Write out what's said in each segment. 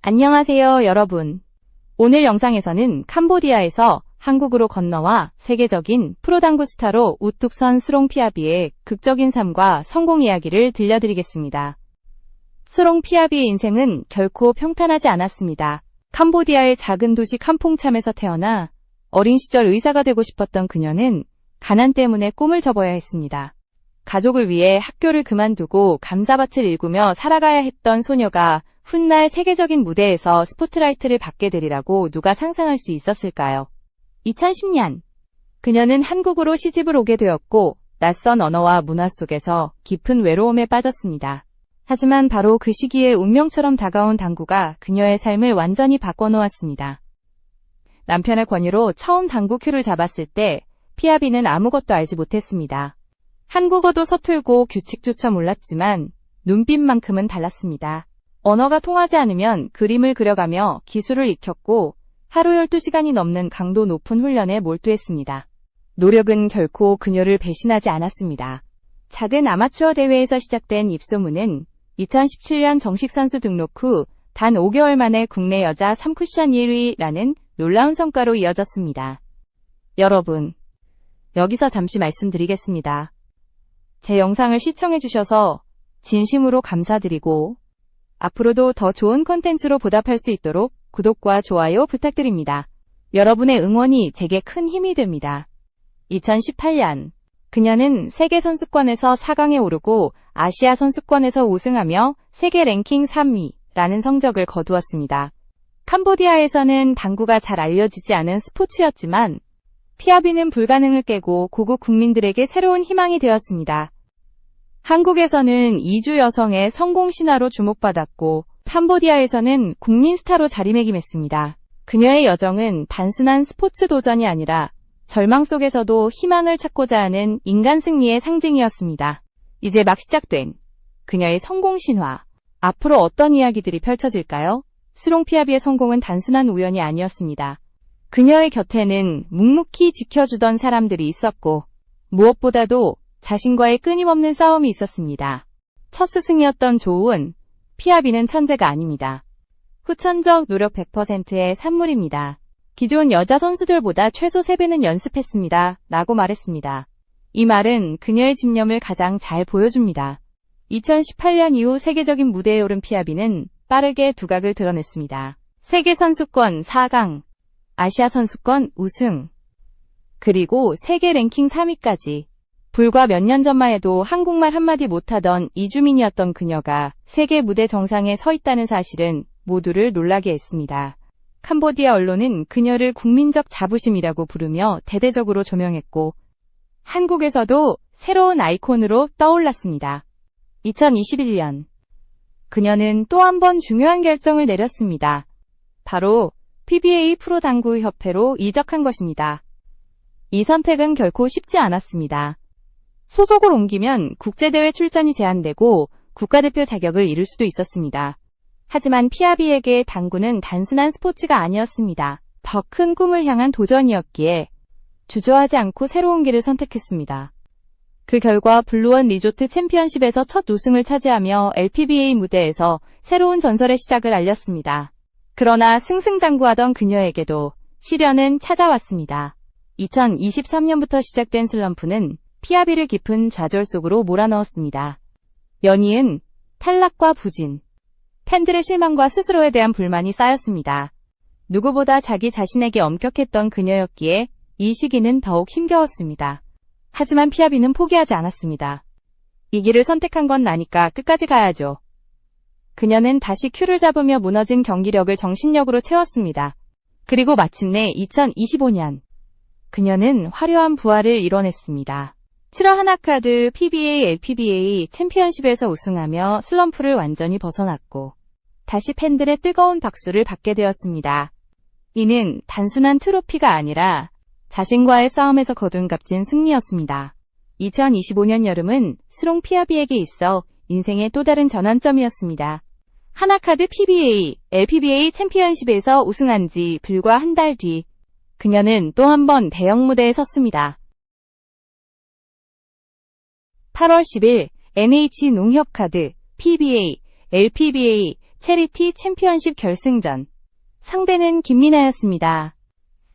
안녕하세요, 여러분. 오늘 영상에서는 캄보디아에서 한국으로 건너와 세계적인 프로당구 스타로 우뚝 선 스롱피아비의 극적인 삶과 성공 이야기를 들려드리겠습니다. 스롱피아비의 인생은 결코 평탄하지 않았습니다. 캄보디아의 작은 도시 캄퐁참에서 태어나 어린 시절 의사가 되고 싶었던 그녀는 가난 때문에 꿈을 접어야 했습니다. 가족을 위해 학교를 그만두고 감자밭을 일구며 살아가야 했던 소녀가 훗날 세계적인 무대에서 스포트라이트를 받게 되리라고 누가 상상할 수 있었을까요? 2010년, 그녀는 한국으로 시집을 오게 되었고 낯선 언어와 문화 속에서 깊은 외로움에 빠졌습니다. 하지만 바로 그 시기에 운명처럼 다가온 당구가 그녀의 삶을 완전히 바꿔놓았습니다. 남편의 권유로 처음 당구 큐를 잡았을 때 피아비는 아무것도 알지 못했습니다. 한국어도 서툴고 규칙조차 몰랐지만 눈빛만큼은 달랐습니다. 언어가 통하지 않으면 그림을 그려가며 기술을 익혔고 하루 12시간이 넘는 강도 높은 훈련에 몰두했습니다. 노력은 결코 그녀를 배신하지 않았습니다. 작은 아마추어 대회에서 시작된 입소문은 2017년 정식 선수 등록 후 단 5개월 만에 국내 여자 3쿠션 1위라는 놀라운 성과로 이어졌습니다. 여러분, 여기서 잠시 말씀드리겠습니다. 제 영상을 시청해주셔서 진심으로 감사드리고 앞으로도 더 좋은 콘텐츠로 보답할 수 있도록 구독과 좋아요 부탁드립니다. 여러분의 응원이 제게 큰 힘이 됩니다. 2018년, 그녀는 세계선수권에서 4강에 오르고 아시아 선수권에서 우승하며 세계 랭킹 3위라는 성적을 거두었습니다. 캄보디아에서는 당구가 잘 알려지지 않은 스포츠였지만 피아비는 불가능을 깨고 고국 국민들에게 새로운 희망이 되었습니다. 한국에서는 이주 여성의 성공 신화로 주목받았고 캄보디아에서는 국민 스타로 자리매김했습니다. 그녀의 여정은 단순한 스포츠 도전이 아니라 절망 속에서도 희망을 찾고자 하는 인간 승리의 상징이었습니다. 이제 막 시작된 그녀의 성공 신화. 앞으로 어떤 이야기들이 펼쳐질까요? 스롱피아비의 성공은 단순한 우연이 아니었습니다. 그녀의 곁에는 묵묵히 지켜주던 사람들이 있었고 무엇보다도 자신과의 끊임없는 싸움이 있었습니다. 첫 스승이었던 조은, 피아비는 천재가 아닙니다. 후천적 노력 100%의 산물입니다. 기존 여자 선수들보다 최소 3배는 연습했습니다. 라고 말했습니다. 이 말은 그녀의 집념을 가장 잘 보여줍니다. 2018년 이후 세계적인 무대에 오른 피아비는 빠르게 두각을 드러냈습니다. 세계선수권 4강, 아시아 선수권 우승, 그리고 세계 랭킹 3위까지. 불과 몇 년 전만 해도 한국말 한마디 못하던 이주민이었던 그녀가 세계 무대 정상에 서 있다는 사실은 모두를 놀라게 했습니다. 캄보디아 언론은 그녀를 국민적 자부심이라고 부르며 대대적으로 조명했고 한국에서도 새로운 아이콘으로 떠올랐습니다. 2021년, 그녀는 또 한 번 중요한 결정을 내렸습니다. 바로 PBA 프로당구 협회로 이적한 것입니다. 이 선택은 결코 쉽지 않았습니다. 소속을 옮기면 국제대회 출전이 제한되고 국가대표 자격을 잃을 수도 있었습니다. 하지만 피아비에게 당구는 단순한 스포츠가 아니었습니다. 더 큰 꿈을 향한 도전이었기에 주저하지 않고 새로운 길을 선택했습니다. 그 결과 블루원 리조트 챔피언십에서 첫 우승을 차지하며 LPBA 무대에서 새로운 전설의 시작을 알렸습니다. 그러나 승승장구하던 그녀에게도 시련은 찾아왔습니다. 2023년부터 시작된 슬럼프는 피아비를 깊은 좌절 속으로 몰아넣었습니다. 연이은 탈락과 부진, 팬들의 실망과 스스로에 대한 불만이 쌓였습니다. 누구보다 자기 자신에게 엄격했던 그녀였기에 이 시기는 더욱 힘겨웠습니다. 하지만 피아비는 포기하지 않았습니다. 이 길을 선택한 건 나니까 끝까지 가야죠. 그녀는 다시 큐를 잡으며 무너진 경기력을 정신력으로 채웠습니다. 그리고 마침내 2025년, 그녀는 화려한 부활을 이뤄냈습니다. 7월 하나카드 PBA LPBA 챔피언십에서 우승하며 슬럼프를 완전히 벗어났고 다시 팬들의 뜨거운 박수를 받게 되었습니다. 이는 단순한 트로피가 아니라 자신과의 싸움에서 거둔 값진 승리였습니다. 2025년 여름은 스롱피아비에게 있어 인생의 또 다른 전환점이었습니다. 하나카드 PBA LPBA 챔피언십에서 우승한 지 불과 한 달 뒤, 그녀는 또 한 번 대형 무대에 섰습니다. 8월 10일 NH 농협카드 PBA LPBA 체리티 챔피언십 결승전. 상대는 김민아였습니다.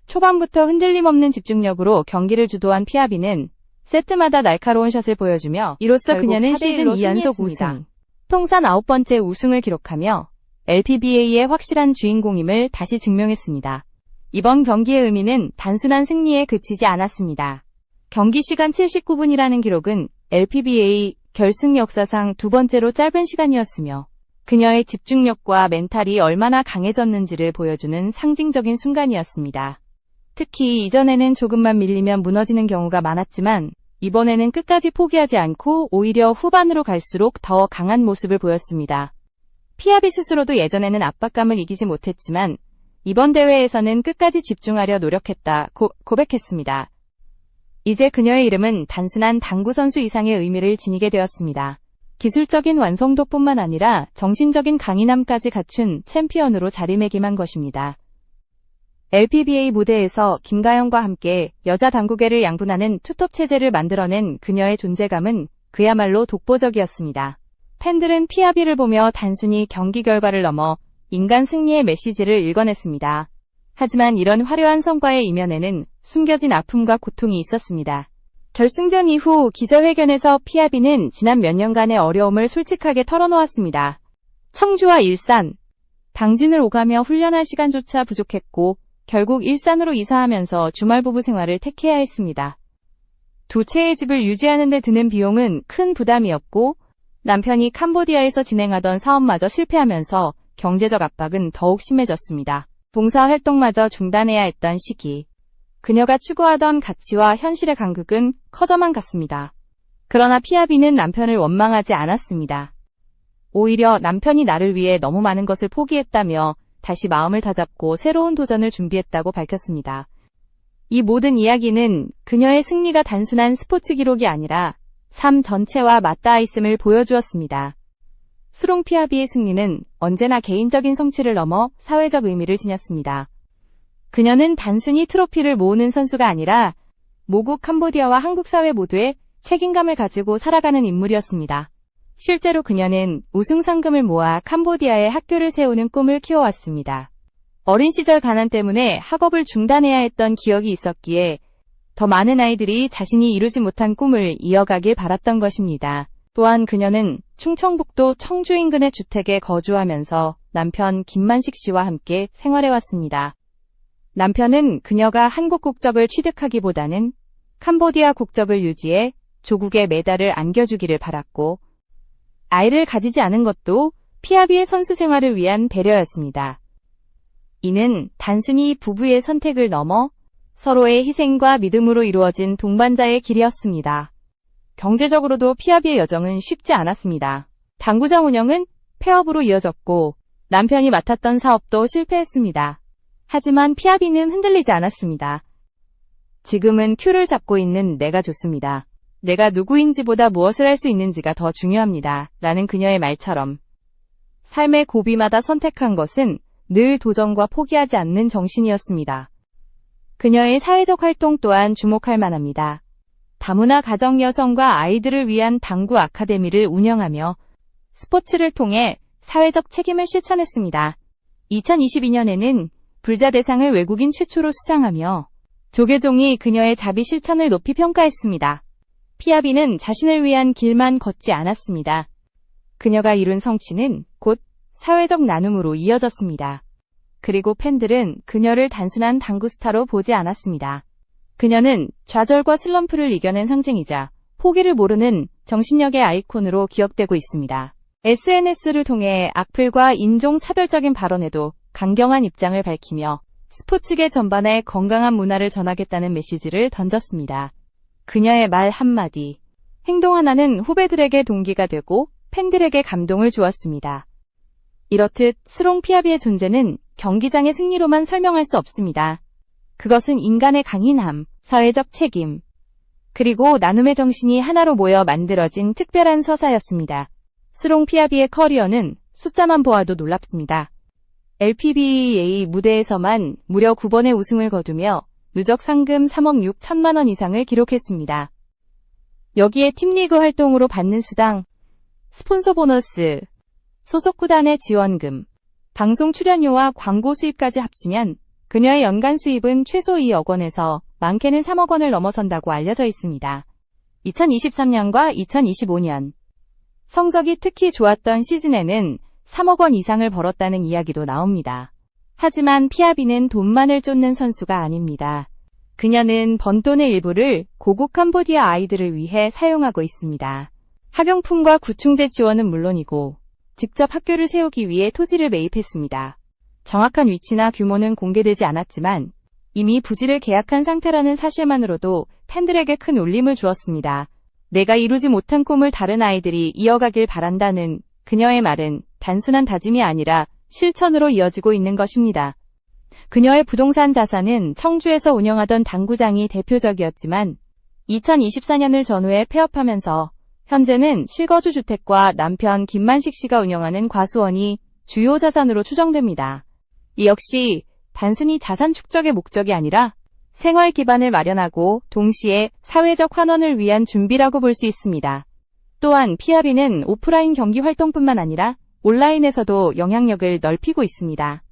초반부터 흔들림 없는 집중력으로 경기를 주도한 피아비는 세트마다 날카로운 샷을 보여주며 이로써 그녀는 시즌 2연속 우승, 통산 9번째 우승을 기록하며 LPBA의 확실한 주인공임을 다시 증명했습니다. 이번 경기의 의미는 단순한 승리에 그치지 않았습니다. 경기 시간 79분이라는 기록은 LPBA 결승 역사상 두 번째로 짧은 시간이었으며 그녀의 집중력과 멘탈이 얼마나 강해졌는지를 보여주는 상징적인 순간이었습니다. 특히 이전에는 조금만 밀리면 무너지는 경우가 많았지만 이번에는 끝까지 포기하지 않고 오히려 후반으로 갈수록 더 강한 모습을 보였습니다. 피아비 스스로도 예전에는 압박감을 이기지 못했지만 이번 대회에서는 끝까지 집중하려 노력했다 고백했습니다. 이제 그녀의 이름은 단순한 당구 선수 이상의 의미를 지니게 되었습니다. 기술적인 완성도뿐만 아니라 정신적인 강인함까지 갖춘 챔피언으로 자리매김한 것입니다. LPBA 무대에서 김가영과 함께 여자 당구계를 양분하는 투톱 체제를 만들어낸 그녀의 존재감은 그야말로 독보적이었습니다. 팬들은 피아비를 보며 단순히 경기 결과를 넘어 인간 승리의 메시지를 읽어냈습니다. 하지만 이런 화려한 성과의 이면에는 숨겨진 아픔과 고통이 있었습니다. 결승전 이후 기자회견에서 피아비는 지난 몇 년간의 어려움을 솔직하게 털어놓았습니다. 청주와 일산, 당진을 오가며 훈련할 시간조차 부족했고 결국 일산으로 이사하면서 주말 부부 생활을 택해야 했습니다. 두 채의 집을 유지하는 데 드는 비용은 큰 부담이었고 남편이 캄보디아에서 진행하던 사업마저 실패하면서 경제적 압박은 더욱 심해졌습니다. 봉사활동마저 중단해야 했던 시기. 그녀가 추구하던 가치와 현실의 간극은 커져만 갔습니다. 그러나 피아비는 남편을 원망하지 않았습니다. 오히려 남편이 나를 위해 너무 많은 것을 포기했다며 다시 마음을 다잡고 새로운 도전을 준비했다고 밝혔습니다. 이 모든 이야기는 그녀의 승리가 단순한 스포츠 기록이 아니라 삶 전체와 맞닿아 있음을 보여주었습니다. 스롱 피아비의 승리는 언제나 개인적인 성취를 넘어 사회적 의미를 지녔습니다. 그녀는 단순히 트로피를 모으는 선수가 아니라 모국 캄보디아와 한국 사회 모두의 책임감을 가지고 살아가는 인물이었습니다. 실제로 그녀는 우승 상금을 모아 캄보디아에 학교를 세우는 꿈을 키워왔습니다. 어린 시절 가난 때문에 학업을 중단해야 했던 기억이 있었기에 더 많은 아이들이 자신이 이루지 못한 꿈을 이어가길 바랐던 것입니다. 또한 그녀는 충청북도 청주 인근의 주택에 거주하면서 남편 김만식 씨와 함께 생활해왔습니다. 남편은 그녀가 한국 국적을 취득하기보다는 캄보디아 국적을 유지해 조국의 메달을 안겨주기를 바랐고 아이를 가지지 않은 것도 피아비의 선수 생활을 위한 배려였습니다. 이는 단순히 부부의 선택을 넘어 서로의 희생과 믿음으로 이루어진 동반자의 길이었습니다. 경제적으로도 피아비의 여정은 쉽지 않았습니다. 당구장 운영은 폐업으로 이어졌고 남편이 맡았던 사업도 실패했습니다. 하지만 피아비는 흔들리지 않았습니다. 지금은 큐를 잡고 있는 내가 좋습니다. 내가 누구인지보다 무엇을 할 수 있는지가 더 중요합니다. 라는 그녀의 말처럼 삶의 고비마다 선택한 것은 늘 도전과 포기하지 않는 정신이었습니다. 그녀의 사회적 활동 또한 주목할 만합니다. 다문화 가정 여성과 아이들을 위한 당구 아카데미를 운영하며 스포츠를 통해 사회적 책임을 실천했습니다. 2022년에는 불자 대상을 외국인 최초로 수상하며 조계종이 그녀의 자비 실천을 높이 평가했습니다. 피아비는 자신을 위한 길만 걷지 않았습니다. 그녀가 이룬 성취는 곧 사회적 나눔으로 이어졌습니다. 그리고 팬들은 그녀를 단순한 당구 스타로 보지 않았습니다. 그녀는 좌절과 슬럼프를 이겨낸 상징이자 포기를 모르는 정신력의 아이콘으로 기억되고 있습니다. SNS를 통해 악플과 인종차별적인 발언에도 강경한 입장을 밝히며 스포츠계 전반에 건강한 문화를 전하겠다는 메시지를 던졌습니다. 그녀의 말 한마디, 행동 하나는 후배들에게 동기가 되고 팬들에게 감동을 주었습니다. 이렇듯 스롱 피아비의 존재는 경기장의 승리로만 설명할 수 없습니다. 그것은 인간의 강인함, 사회적 책임, 그리고 나눔의 정신이 하나로 모여 만들어진 특별한 서사였습니다. 스롱 피아비의 커리어는 숫자만 보아도 놀랍습니다. LPBA 무대에서만 무려 9번의 우승을 거두며 누적 상금 3억 6천만 원 이상을 기록했습니다. 여기에 팀리그 활동으로 받는 수당, 스폰서 보너스, 소속 구단의 지원금, 방송 출연료와 광고 수입까지 합치면 그녀의 연간 수입은 최소 2억 원에서 많게는 3억 원을 넘어선다고 알려져 있습니다. 2023년과 2025년 성적이 특히 좋았던 시즌에는 3억 원 이상을 벌었다는 이야기도 나옵니다. 하지만 피아비는 돈만을 쫓는 선수가 아닙니다. 그녀는 번 돈의 일부를 고국 캄보디아 아이들을 위해 사용하고 있습니다. 학용품과 구충제 지원은 물론이고 직접 학교를 세우기 위해 토지를 매입했습니다. 정확한 위치나 규모는 공개되지 않았지만 이미 부지를 계약한 상태라는 사실만으로도 팬들에게 큰 울림을 주었습니다. 내가 이루지 못한 꿈을 다른 아이들이 이어가길 바란다는 그녀의 말은 단순한 다짐이 아니라 실천으로 이어지고 있는 것입니다. 그녀의 부동산 자산은 청주에서 운영하던 당구장이 대표적이었지만 2024년을 전후에 폐업하면서 현재는 실거주 주택과 남편 김만식 씨가 운영하는 과수원이 주요 자산으로 추정됩니다. 이 역시 단순히 자산 축적의 목적이 아니라 생활 기반을 마련하고 동시에 사회적 환원을 위한 준비라고 볼 수 있습니다. 또한 피아비는 오프라인 경기 활동뿐만 아니라 온라인에서도 영향력을 넓히고 있습니다.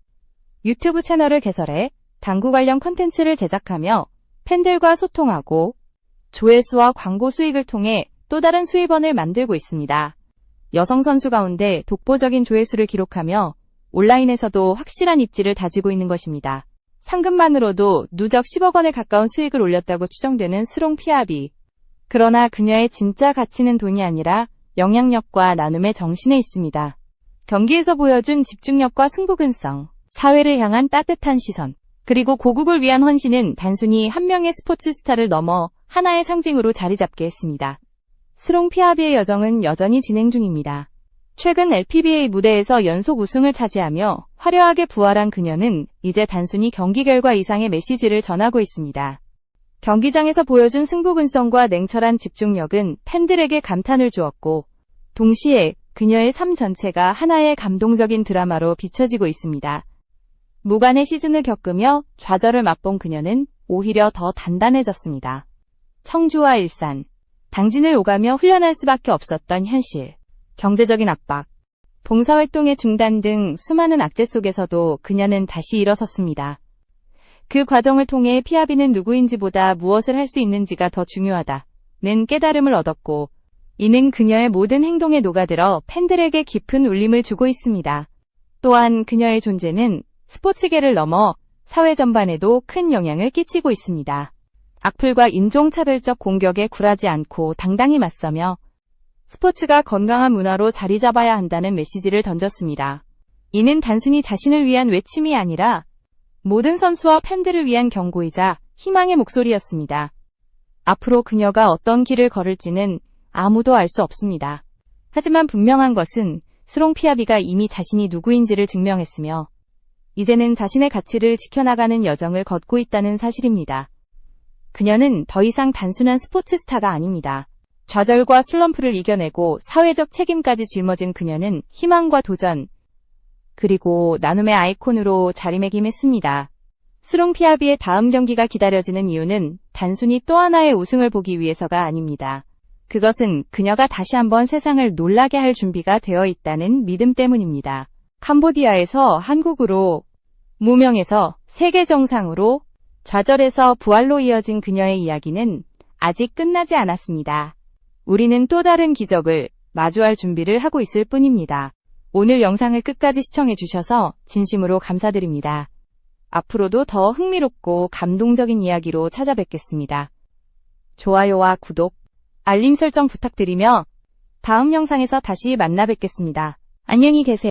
유튜브 채널을 개설해 당구 관련 콘텐츠를 제작하며 팬들과 소통하고 조회수와 광고 수익을 통해 또 다른 수입원을 만들고 있습니다. 여성 선수 가운데 독보적인 조회수를 기록하며 온라인에서도 확실한 입지를 다지고 있는 것입니다. 상금만으로도 누적 10억 원에 가까운 수익을 올렸다고 추정되는 스롱 피아비. 그러나 그녀의 진짜 가치는 돈이 아니라 영향력과 나눔의 정신에 있습니다. 경기에서 보여준 집중력과 승부근성, 사회를 향한 따뜻한 시선, 그리고 고국을 위한 헌신은 단순히 한 명의 스포츠 스타를 넘어 하나의 상징으로 자리 잡게 했습니다. 스롱 피아비의 여정은 여전히 진행 중입니다. 최근 LPBA 무대에서 연속 우승을 차지하며 화려하게 부활한 그녀는 이제 단순히 경기 결과 이상의 메시지를 전하고 있습니다. 경기장에서 보여준 승부근성과 냉철한 집중력은 팬들에게 감탄을 주었고, 동시에 그녀의 삶 전체가 하나의 감동적인 드라마로 비춰지고 있습니다. 무관의 시즌을 겪으며 좌절을 맛본 그녀는 오히려 더 단단해졌습니다. 청주와 일산, 당진을 오가며 훈련할 수밖에 없었던 현실, 경제적인 압박, 봉사활동의 중단 등 수많은 악재 속에서도 그녀는 다시 일어섰습니다. 그 과정을 통해 피아비는 누구인지보다 무엇을 할 수 있는지가 더 중요하다는 깨달음을 얻었고, 이는 그녀의 모든 행동에 녹아들어 팬들에게 깊은 울림을 주고 있습니다. 또한 그녀의 존재는 스포츠계를 넘어 사회 전반에도 큰 영향을 끼치고 있습니다. 악플과 인종차별적 공격에 굴하지 않고 당당히 맞서며 스포츠가 건강한 문화로 자리 잡아야 한다는 메시지를 던졌습니다. 이는 단순히 자신을 위한 외침이 아니라 모든 선수와 팬들을 위한 경고이자 희망의 목소리였습니다. 앞으로 그녀가 어떤 길을 걸을지는 아무도 알 수 없습니다. 하지만 분명한 것은 스롱 피아비가 이미 자신이 누구인지를 증명했으며 이제는 자신의 가치를 지켜나가는 여정을 걷고 있다는 사실입니다. 그녀는 더 이상 단순한 스포츠 스타가 아닙니다. 좌절과 슬럼프를 이겨내고 사회적 책임까지 짊어진 그녀는 희망과 도전, 그리고 나눔의 아이콘으로 자리매김했습니다. 스롱 피아비의 다음 경기가 기다려지는 이유는 단순히 또 하나의 우승을 보기 위해서가 아닙니다. 그것은 그녀가 다시 한번 세상을 놀라게 할 준비가 되어 있다는 믿음 때문입니다. 캄보디아에서 한국으로, 무명에서 세계 정상으로, 좌절에서 부활로 이어진 그녀의 이야기는 아직 끝나지 않았습니다. 우리는 또 다른 기적을 마주할 준비를 하고 있을 뿐입니다. 오늘 영상을 끝까지 시청해주셔서 진심으로 감사드립니다. 앞으로도 더 흥미롭고 감동적인 이야기로 찾아뵙겠습니다. 좋아요와 구독, 알림 설정 부탁드리며 다음 영상에서 다시 만나 뵙겠습니다. 안녕히 계세요.